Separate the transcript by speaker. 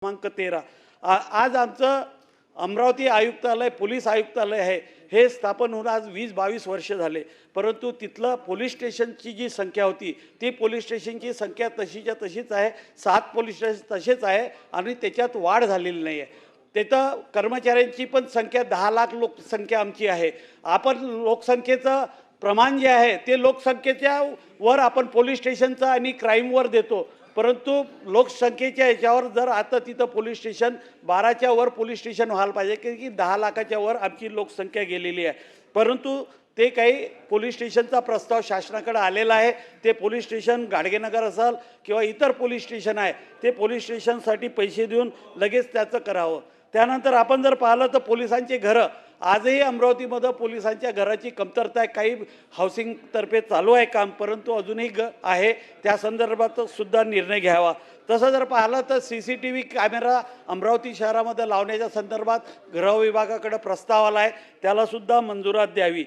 Speaker 1: क्रमांक 13 आज आमचं अमरावती आयुक्तालय पोलीस आयुक्तालय आहे हे स्थापन होऊन आज 20-22 वर्ष झाले, परंतु तिथलं पोलीस स्टेशनची जी संख्या होती ती पोलीस स्टेशनची संख्या तशीच्या तशीच आहे. 7 पोलीस स्टेशन तसेच आहे आणि त्याच्यात वाढ झालेली नाही आहे. तिथं कर्मचाऱ्यांची पण संख्या 10 लाख लोकसंख्या आमची आहे. आपण लोकसंख्येचं प्रमाण जे आहे ते लोकसंख्येच्या वर आपण पोलीस स्टेशनचं आणि क्राईमवर देतो, परंतु लोकसंख्येच्या याच्यावर जर आता तिथं पोलीस स्टेशन 12च्या वर पोलीस स्टेशन व्हायला पाहिजे की 10 लाखाच्या वर आमची लोकसंख्या गेलेली आहे. परंतु ते काही पोलीस स्टेशनचा प्रस्ताव शासनाकडे आलेला आहे. ते पोलीस स्टेशन गाडगेनगर असेल किंवा इतर पोलीस स्टेशन आहे ते पोलीस स्टेशनसाठी पैसे देऊन लगेच त्याचं करावं. त्यानंतर आपण जर पाहिलं तर पोलिसांचे घरं आजही अमरावतीमध्ये पोलिसांच्या घराची कमतरता आहे. काही हाऊसिंगतर्फे चालू आहे काम, परंतु अजूनही आहे. त्या संदर्भात सुद्धा निर्णय घ्यावा. तसं जर पाहिलं तर CCTV कॅमेरा अमरावती शहरामध्ये लावण्याच्या संदर्भात गृह विभागाकडे प्रस्ताव आला आहे, त्यालासुद्धा मंजुरात द्यावी.